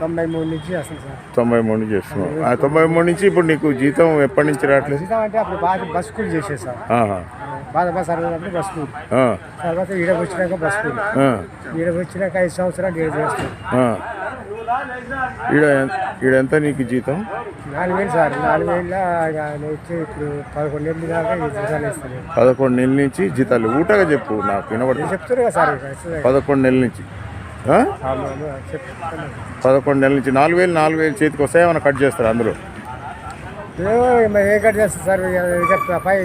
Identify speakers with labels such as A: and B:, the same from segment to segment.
A: 93 నుంచి వస్తుంది సార్.
B: 93 నుంచి చేస్తున్నావు. 93 నుంచి ఇప్పుడు నీకు జీతం ఎప్పటి నుంచి రావట్లేదు?
A: జీతం అంటే అప్పుడు బాగా బస్ కూలి చేసేది సార్. బాధ సర్వప్పుడు బస్ కూలి, తర్వాత ఈడకు వచ్చినాక బస్ కూలి, ఈడకు వచ్చినాక 5 సంవత్సరాలు ఈడ చేస్తాను.
B: ఈడ ఎంత నీకు జీతం?
A: 4,000 సార్. 4,000 వచ్చి ఇప్పుడు 11 నెలలు దాకా ఈ జీతాలు ఇస్తాను.
B: 11 నెలల నుంచి జీతాలు ఊటగా చెప్పు, నాకు వినబడుతుంది.
A: చెప్తారు కదా సార్.
B: 11 నెలల నుంచి
A: చెప్తాను.
B: 11 నెలల నుంచి 4,000 చేతికి వస్తాయి. ఏమైనా కట్ చేస్తారు అందులో?
A: ఏ కట్ చేస్తారు సార్? పై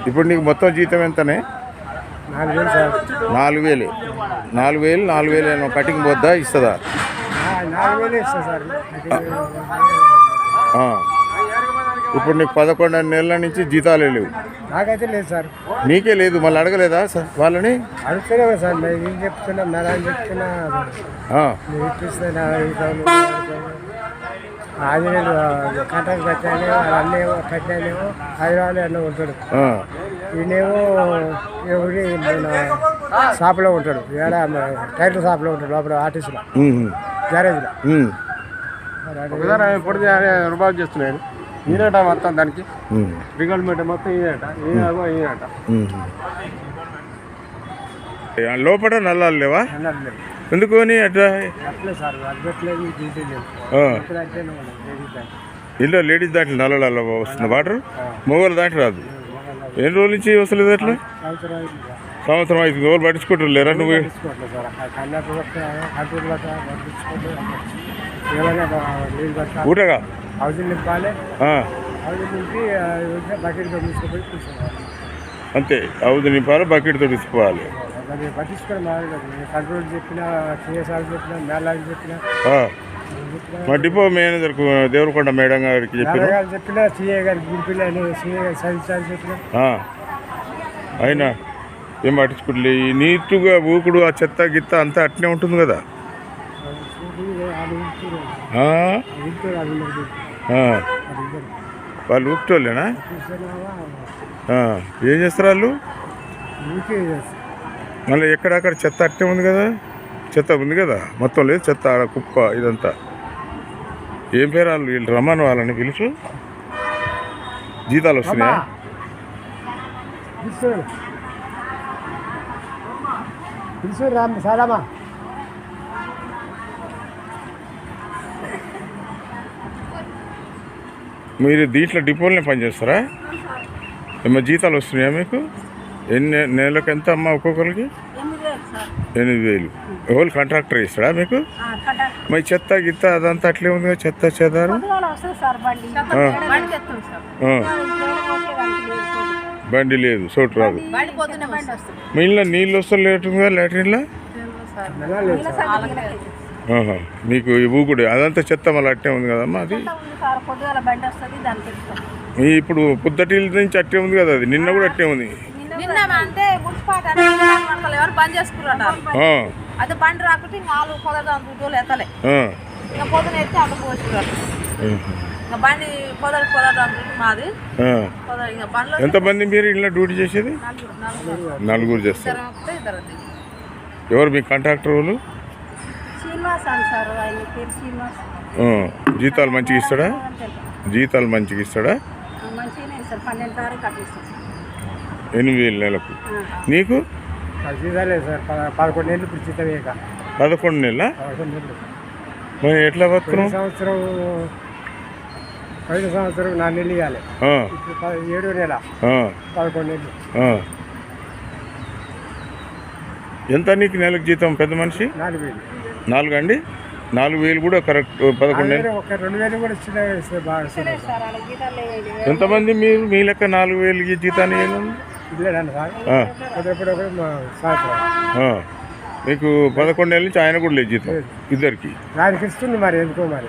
B: ఇప్పుడు నీకు మొత్తం జీతం ఎంతనే?
A: 4,000 సార్.
B: 4,000. 4,000 కటింగ్ పోద్దా, ఇస్తుందా?
A: 4,000 ఇస్తా సార్.
B: ఇప్పుడు నీకు 11 నెలల నుంచి జీతాలే లేవు?
A: నాకైతే లేదు సార్.
B: నీకే లేదు? మళ్ళీ అడగలేదా సార్ వాళ్ళని?
A: అడుగుతూనే సార్. నేను చెప్తున్నా, మేడం చెప్తున్నా, ఆంజనేయులు కాంట్రాక్ట్ కట్టానేమో, అన్నీ కట్టానేమో హైదరాబాద్ అన్న ఉంటాడు. ఈయనేమో ఒకటి మన షాప్లో ఉంటాడు, ఏడ టైర్ల షాప్లో ఉంటాడు, లోపల ఆర్టీసీలో గ్యారేజ్లో. పొడి రూపాయలు చేస్తున్నాడు ఈయనట. మొత్తం దానికి రిగల్మెంట్ మొత్తం ఈయనట. ఈయనట
B: లోపల నల్లాలు లేవా? ఎందుకు అట్లా? ఇంట్లో లేడీస్ దాంట్లో నల్లాల వస్తుంది వాటర్, మొగోళ్ళ దాంట్లో రాదు. ఎన్ని రోజుల నుంచి వస్తలేదు అట్లా? సంవత్సరం అయితే ఎవరు పట్టించుకుంటారు లేరా? నువ్వు ఊటగా
A: హౌసింగ్ నింపాలి, హౌసింగ్ నింపి బకెట్తో తీసుకుపోయి కూర్చోవాలి.
B: అంతే, హౌసింగ్ నింపాలి, బకెట్తో తీసుకోవాలి.
A: పట్టించుకోవడం కంట్రోల్ చెప్పిన, సిఎస్ఆర్ చెప్పిన, మేళాకి చెప్పిన,
B: మా డిపో మేనేజర్ దేవరకొండ మేడం గారికి
A: చెప్పిన, సిఏ గారికి గురిపిల్లని, సిఏ గారి సర్వీస్ చెప్పిన,
B: అయినా ఏం పట్టించుకోలే. నీట్గా ఊకుడు, ఆ చెత్త గిత్త అంతా అట్నే ఉంటుంది కదా. వాళ్ళు ఊపుటోళ్ళేనా? ఏం చేస్తారు వాళ్ళు? మళ్ళీ ఎక్కడక్కడ చెత్త అట్టే ఉంది కదా, చెత్త ఉంది కదా మొత్తం. లేదు చెత్త, ఆడ కుప్ప ఇదంతా. ఏం పేరు వాళ్ళు? వీళ్ళు రమ్మని వాళ్ళని పిలుచు. జీతాలు వస్తున్నాయా? మీరు దీంట్లో డిపోలనే పనిచేస్తారా? ఏమో జీతాలు వస్తున్నాయా మీకు? ఎన్ని నెలలకు ఎంత అమ్మా ఒక్కొక్కరికి? 8,000. ఎవరు కాంట్రాక్టర్ ఇస్తాడా మీకు? మరి చెత్త గిత్త అదంతా అట్లే ఉంది కదా, చెత్త చెదారు. బండి లేదు, చోటు రాదు. మీ ఇంట్లో నీళ్ళు వస్తలేటుందిగా లాట్రిన్లో? మీకు ఊగుడు అదంతా చెత్త మళ్ళీ అట్టే ఉంది కదమ్మా. అది ఇప్పుడు పొద్దుటి నుంచి అట్టే ఉంది కదా, అది నిన్న కూడా అట్టే ఉంది. ఎంతమంది మీరు ఇంట్లో డ్యూటీ చేసేది? 4 చేస్తారు. ఎవరు మీ కాంట్రాక్టర్ వాళ్ళు? జీతాలు మంచిగా ఇస్తాడా? జీతాలు మంచిగా ఇస్తాడా? 8,000 నెలకు. నీకు
A: 11 నెలలు ఇప్పుడు జీతం.
B: 11 నెలల మరి ఎట్లా బతుకున్నావు?
A: పోయిన సంవత్సరం 4 నెలలు ఇవ్వాలి, 7వ నెల 11 నెలలు.
B: ఎంత నీకు నెలకు జీతం పెద్ద మనిషి?
A: 4,000.
B: 4 అండి? 4,000 కూడా కరెక్ట్. 11 నెలలు
A: 2,000 కూడా ఇచ్చిన బాగా.
B: ఎంతమంది మీరు మీ లెక్క 4,000 జీతాన్ని ఏముంది? మీకు 11 నెలల నుంచి ఆయన కూడా లేదు జీతం ఇద్దరికి.
A: ఆయనకి ఇస్తుంది మరి, ఎందుకో మరి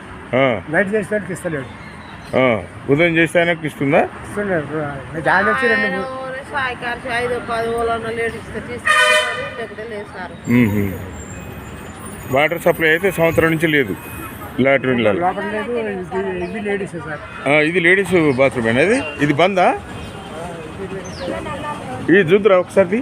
A: నైట్ చేసేవాడికి ఇస్తలేడు.
B: ఉదయం చేస్తే ఆయనకి ఇస్తుందా?
A: ఇస్తున్నాడు.
B: వాటర్ సప్లై అయితే సంవత్సరం నుంచి లేదు లాట్రిన్లో. ఇది లేడీస్ బాత్రూమ్ అనేది. ఇది బందా? ఇది చూద్దురా ఒకసారి.